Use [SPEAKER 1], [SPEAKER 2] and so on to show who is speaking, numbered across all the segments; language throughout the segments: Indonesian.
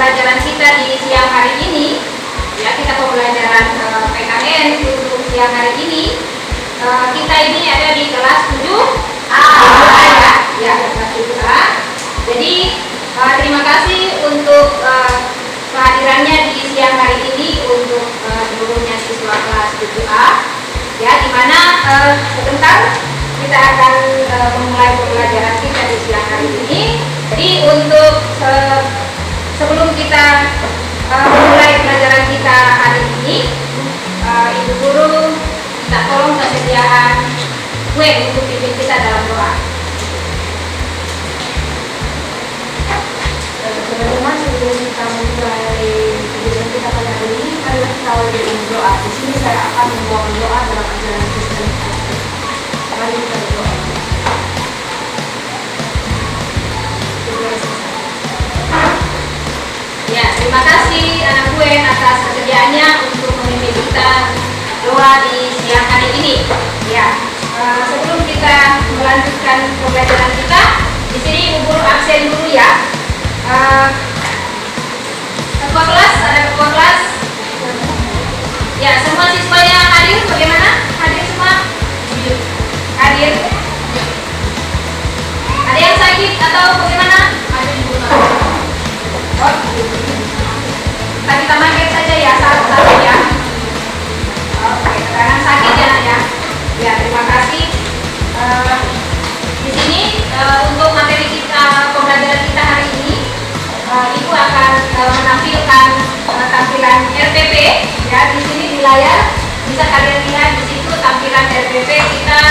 [SPEAKER 1] pembelajaran kita di siang hari ini, ya kita pembelajaran PKN untuk siang hari ini. Kita ini ada di kelas 7A ya kelas 7A. Jadi terima kasih untuk kehadirannya di siang hari ini untuk seluruhnya siswa kelas 7A. Ya, di mana sebentar kita akan memulai pembelajaran kita di siang hari ini. Jadi untuk sebelum kita memulai pelajaran kita hari ini, Ibu Guru minta tolong kesediaan kue untuk pimpin kita dalam doa.
[SPEAKER 2] Teman-teman, sebelum kita memulai pelajaran kita pada hari ini, mari kita awali dengan doa. Di sini saya akan membawakan doa dalam ajaran Kristen. Mari kita berdoa.
[SPEAKER 1] Ya, terima kasih anak gue atas kesediaannya untuk memimpin kita doa di siang hari ini. Ya, sebelum kita melanjutkan pembelajaran kita, di sini Ibu Guru absen dulu ya. Ketua kelas, ada ketua kelas. Ya, semua siswanya hadir bagaimana? Hadir semua? Hadir. Ada yang sakit atau bagaimana? Oh, kita manggil saja ya satu-satu ya. Oke, karena sakit ya nak ya. Ya, terima kasih. Di sini untuk materi kita pembelajaran kita hari ini, Ibu akan menampilkan tampilan RPP ya. Di sini di layar bisa kalian lihat di situ tampilan RPP kita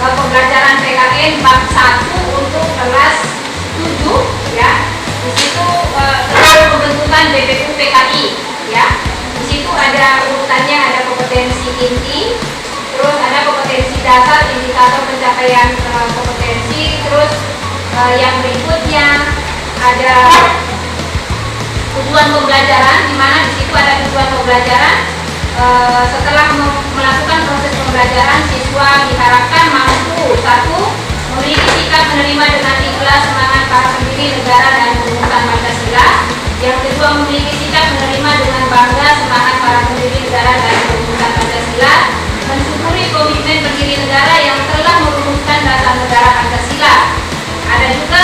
[SPEAKER 1] pembelajaran PKN bab 1 untuk kelas 7 ya. Di situ tentang pembentukan BPU PKI ya. Di situ ada urutannya, ada kompetensi inti, terus ada kompetensi dasar, indikator pencapaian kompetensi, terus yang berikutnya ada tujuan pembelajaran, di mana di situ ada tujuan pembelajaran. Setelah melakukan proses pembelajaran, siswa diharapkan mampu: 1. Memiliki sikap menerima dengan ikhlas semangat para pendiri negara dan merumuskan Pancasila. Yang kedua, memiliki sikap menerima dengan bangga semangat para pendiri negara dan merumuskan Pancasila. Mensyukuri komitmen pendiri negara yang telah merumuskan dasar negara Pancasila. Ada juga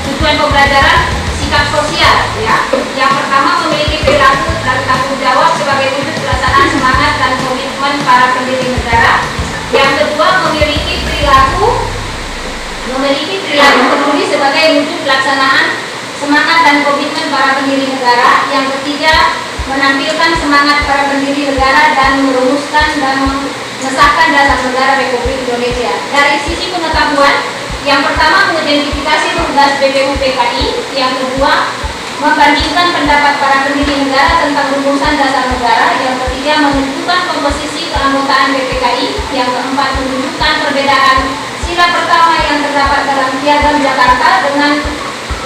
[SPEAKER 1] tujuan pembelajaran sikap sosial ya. Yang pertama, memiliki perilaku dan tanggung jawab sebagai wujud pelaksanaan semangat dan komitmen para pendiri negara. Yang kedua, memiliki perilaku peduli sebagai wujud pelaksanaan semangat dan komitmen para pendiri negara. Yang ketiga, menampilkan semangat para pendiri negara dan merumuskan dan mengesahkan dasar negara Republik Indonesia. Dari sisi pengetahuan, yang pertama mengidentifikasi tugas BPU PKI. Yang kedua, membandingkan pendapat para pendiri negara tentang rumusan dasar negara. Yang ketiga, menentukan komposisi keanggotaan BPKI. Yang keempat, menunjukkan perbedaan sila pertama yang terdapat dalam Piagam Jakarta dengan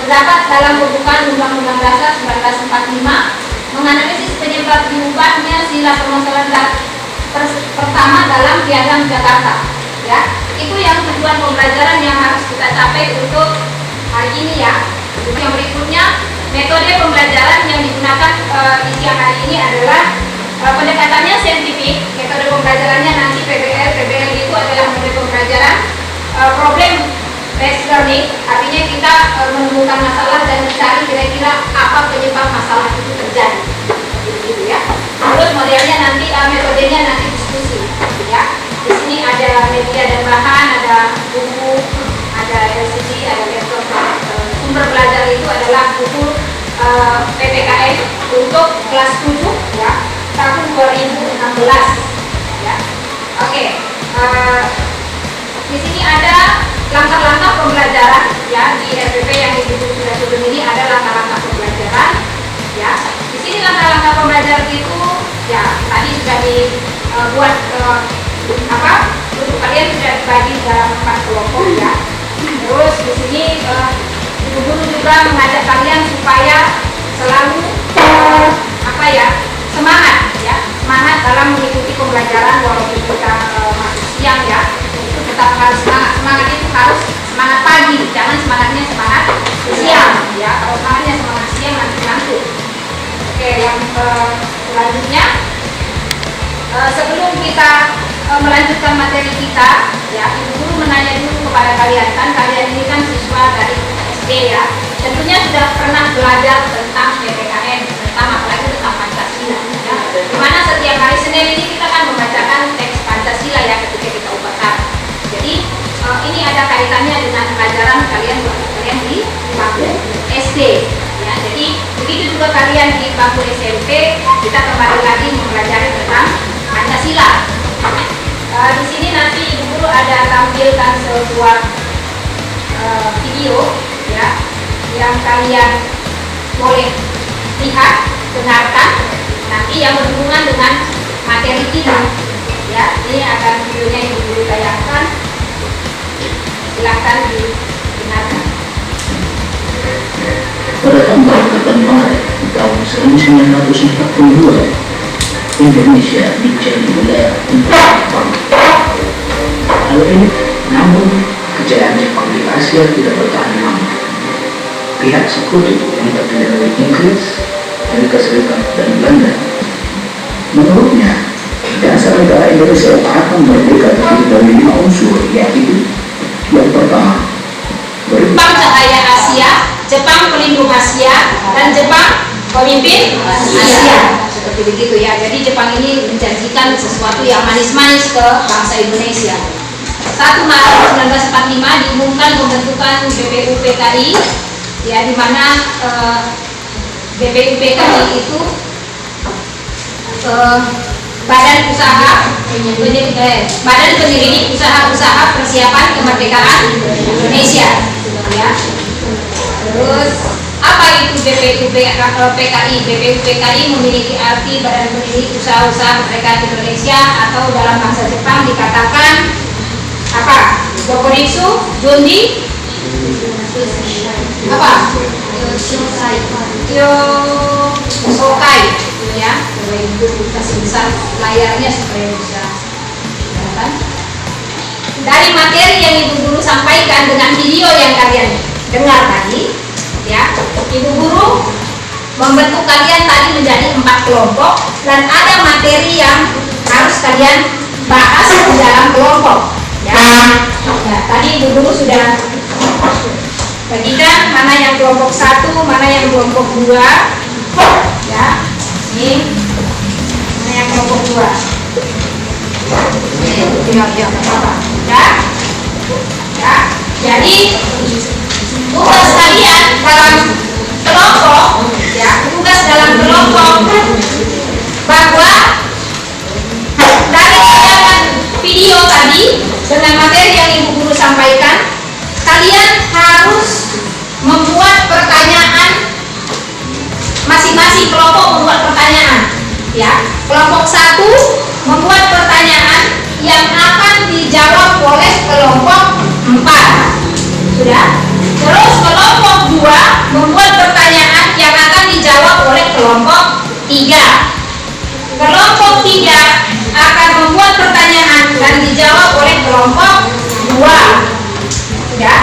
[SPEAKER 1] terdapat dalam pembukaan Undang-Undang Dasar 1945, menganalisis penyebab diubahnya sila permasalahan pertama dalam Piagam Jakarta. Ya, itu yang tujuan pembelajaran yang harus kita capai untuk hari ini ya. Yang berikutnya, metode pembelajaran yang digunakan di siang hari ini adalah pendekatannya saintifik. Metode pembelajarannya nanti PBL itu adalah metode pembelajaran problem based learning, artinya kita menemukan masalah dan mencari kira-kira apa penyebab masalah itu terjadi, gitu ya. Terus modelnya nanti metodenya nanti diskusi, ya. Di sini ada media dan bahan, ada buku, ada LCD, ada laptop. Sumber belajar itu adalah buku PPKN untuk kelas 7 ya, tahun 2016 ya. Oke. Di sini ada langkah-langkah pembelajaran ya, di RPP yang Ibu sudah sebelum ini ada langkah-langkah pembelajaran ya. Di sini langkah-langkah pembelajaran itu ya tadi sudah dibuat untuk kalian sudah dibagi dalam 4 kelompok ya. Terus di sini Ibu Guru juga mengajak kalian supaya selalu semangat dalam mengikuti pembelajaran walaupun kita masih siang ya. Tetap harus semangat itu harus semangat pagi, jangan semangatnya semangat siang ya. Kalau semangatnya semangat siang nanti kita melanjutkan materi kita, ya, Ibu Guru menanya dulu kepada kalian, kan kalian ini kan siswa dari SD ya, tentunya sudah pernah belajar tentang PPKN, tentang apalagi tentang Pancasila, ya. Dimana setiap hari Senin ini kita kan membacakan teks Pancasila ya ketika kita upacara. Jadi ini ada kaitannya dengan pelajaran kalian di bangku SD, ya. Jadi begitu juga kalian di bangku SMP, kita kembali lagi mempelajari tentang Pancasila. Di sini nanti Ibu Guru ada tampilkan sebuah video ya yang kalian boleh lihat, dengarkan nanti yang berhubungan dengan materi kita ya. Ini akan videonya Ibu Guru tayangkan, silahkan didengarkan.
[SPEAKER 3] Pada tanggal 8 Maret tahun 1942, Indonesia menjadi wilayah tentara Jepang. Hal ini, namun kejayaan Jepang di Asia tidak bertahan lama. Pihak sekutu yang terdiri dari Inggris, Amerika Serikat, dan Belanda, menurutnya dasar negara Indonesia akan merdeka dari 5 unsur, yaitu yang pertama,
[SPEAKER 1] Jepang cahaya Asia, Jepang pelindung Asia, dan Jepang pemimpin Asia. Seperti begitu ya. Jadi Jepang ini menjanjikan sesuatu yang manis-manis ke bangsa Indonesia. 1 Maret 1945 diumumkan pembentukan BPUPKI, ya, di mana BPUPKI itu Badan Penyelidik Usaha-usaha Persiapan Kemerdekaan Indonesia, ya. Terus apa itu BPUPKI? BPUPKI memiliki arti Badan Penyelidik Usaha-usaha Kemerdekaan Indonesia, atau dalam bahasa Jepang dikatakan apa? Dokoritsu Junji apa? Sokai, ya. Coba Ibu kasih besar layarnya supaya bisa kelihatan. Dari materi yang Ibu Guru sampaikan dengan video yang kalian dengar tadi, ya, Ibu Guru membentuk kalian tadi menjadi 4 kelompok, dan ada materi yang harus kalian bahas di dalam kelompok, ya. Ya, tadi Ibu Guru sudah bagikan mana yang kelompok 1, mana yang kelompok 2, ya. Ini mana yang kelompok 2. Ya. Jadi tugas kalian dalam kelompok, ya, tugas dalam kelompok bahwa dari tayangan video tadi dengan materi yang Ibu Guru sampaikan, kalian harus membuat pertanyaan, masing-masing kelompok membuat pertanyaan, ya. Kelompok 1 membuat pertanyaan yang akan dijawab oleh kelompok 4. Sudah? Terus kelompok 2 membuat pertanyaan yang akan dijawab oleh kelompok 3. Kelompok 3 akan membuat pertanyaan dan dijawab oleh kelompok 2. Sudah?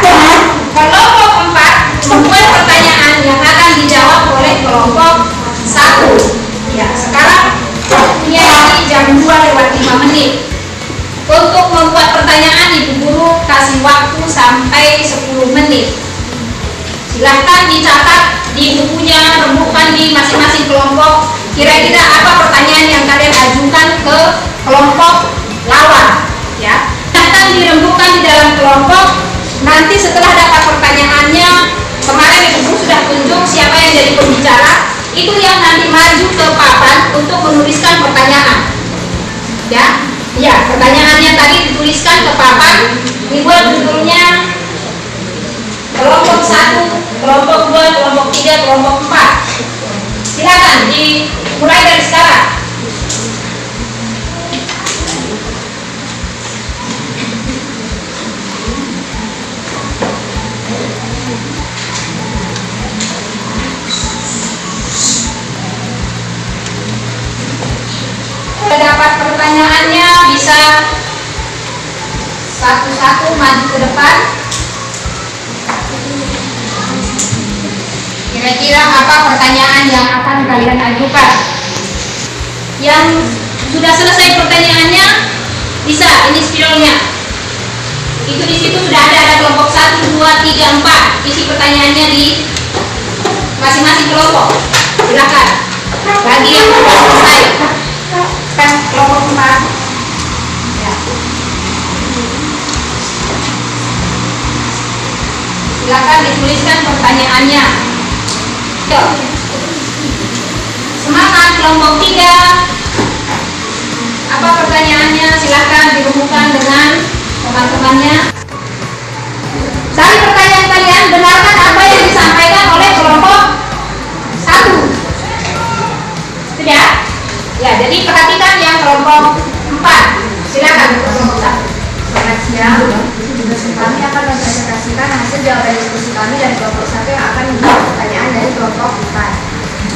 [SPEAKER 1] Kelompok 4 membuat pertanyaan yang akan dijawab oleh kelompok 1. Ya, sekarang ini jam 2:05. Untuk membuat pertanyaan Ibu Guru kasih waktu sampai 10 menit. Silahkan dicatat di bukunya, rembukan di masing-masing kelompok kira-kira apa pertanyaan yang kalian ajukan ke kelompok lawan, ya. Silahkan dirembukan di dalam kelompok. Nanti setelah dapat pertanyaannya, kemarin Ibu Guru sudah tunjuk siapa yang jadi pembicara, itu yang nanti maju ke papan untuk menuliskan pertanyaan, ya. Ya, pertanyaannya tadi dituliskan ke papan, dibuat judulnya kelompok 1, kelompok 2, kelompok 3, kelompok 4. Silakan dimulai dari sekarang. Dapat pertanyaannya bisa satu-satu maju ke depan. Kira-kira apa pertanyaan yang akan kalian ajukan? Yang sudah selesai pertanyaannya, bisa ini spidolnya. Itu di situ sudah ada kelompok 1, 2, 3, 4. Isi pertanyaannya di masing-masing kelompok. Silakan. Bagi yang sudah selesai.
[SPEAKER 2] Kelompok 4.
[SPEAKER 1] Ya. Silakan dituliskan pertanyaannya. Yuk. Semangat kelompok 3. Apa pertanyaannya? Silakan dirumuskan dengan teman-temannya. Dari pertanyaan kalian, benarkan apa yang disampaikan oleh kelompok 1? Sudah? Ya, jadi perhatikan yang kelompok 4. Silakan kelompok 1.
[SPEAKER 2] Selamat siang. Kami akan mempresentasikan hasil jawaban diskusi kami dari kelompok 1 yang akan menjawab pertanyaan dari kelompok 4.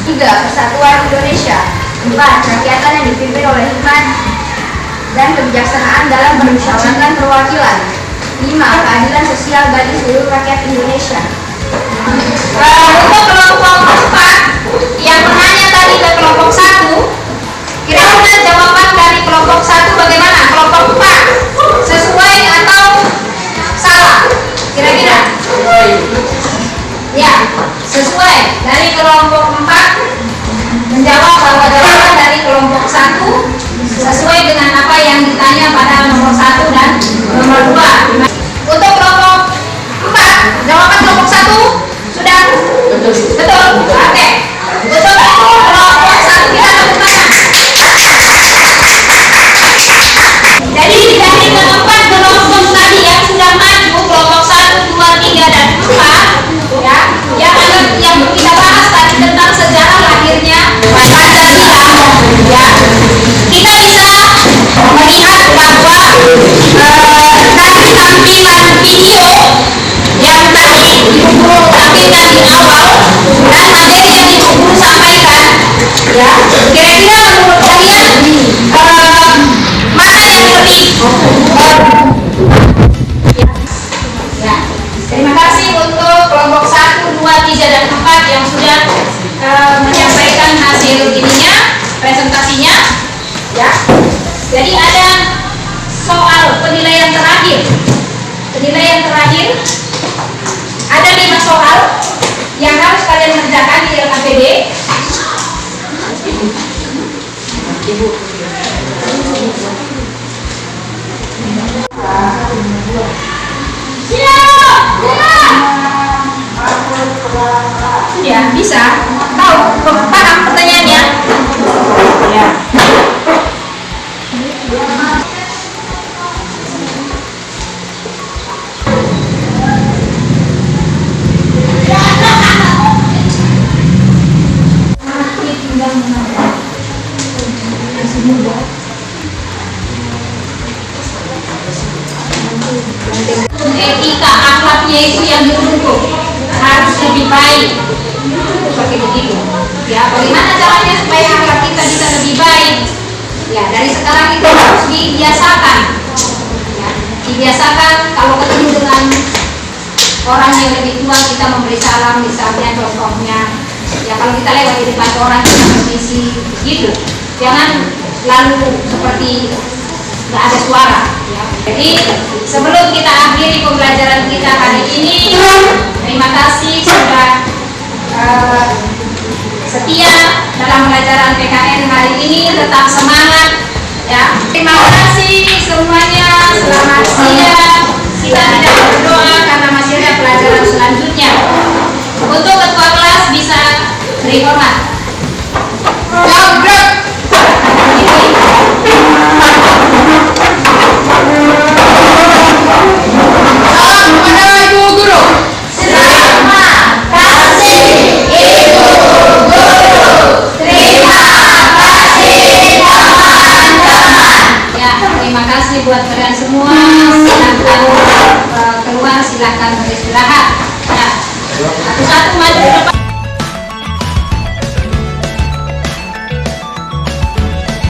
[SPEAKER 2] 3. Persatuan Indonesia. 4. Rakyatan yang dipimpin oleh hikmat dan kebijaksanaan dalam bermusyawarahkan perwakilan. 5. Keadilan sosial bagi seluruh rakyat Indonesia.
[SPEAKER 1] Untuk kelompok 4 yang menanya tadi ke kelompok 1, kira-kira jawaban dari kelompok 1 bagaimana? Kelompok 4 sesuai atau salah? Kira-kira? Ya, sesuai. Dari kelompok 4 menjawab bahwa jawaban dari kelompok 1 sesuai dengan apa yang ditanya pada nomor 1 dan nomor 2. Untuk kelompok 4, jawaban kelompok 1 sudah betul. Oke. Untuk kelompok 1 kita tepuk tangan. Jadi dari keempat kelompok tadi yang sudah maju, kelompok 1, 2, 3 dan 4, ya, yang kita bahas tadi tentang sejarah lahirnya Pancasila, ya, kita bisa melihat bahwa dari tampilan video yang tadi Ibu Guru tampilkan di awal dan materi yang Ibu Guru sampaikan, ya, kira-kira menurut kalian mana yang lebih? Ya, terima kasih untuk kelompok 1, 2, 3 dan 4 yang sudah menyampaikan hasil ininya, presentasinya, ya. Jadi ada soal penilaian terakhir. Penilaian terakhir ada 5 soal yang harus kalian kerjakan di LKPD. Ya, bisa. Tahu paham pertanyaannya? Ya. Etika akhlaknya itu yang diruntuh harus lebih baik, seperti begitu. Ya, bagaimana caranya supaya akhlak kita bisa lebih baik? Ya, dari sekarang itu harus dibiasakan. Ya, dibiasakan kalau ketemu dengan orang yang lebih tua kita memberi salam, misalnya contohnya. Ya, kalau kita lewat di depan orang kita permisi, gitu. Jangan lalu seperti nggak ada suara. Ya. Jadi sebelum kita akhiri pembelajaran kita hari ini, terima kasih sudah setia dalam pelajaran PKN hari ini. Tetap semangat, ya. Terima kasih semuanya. Selamat siang. Kita tidak berdoa karena masih ada pelajaran selanjutnya. Untuk ketua kelas bisa beri hormat.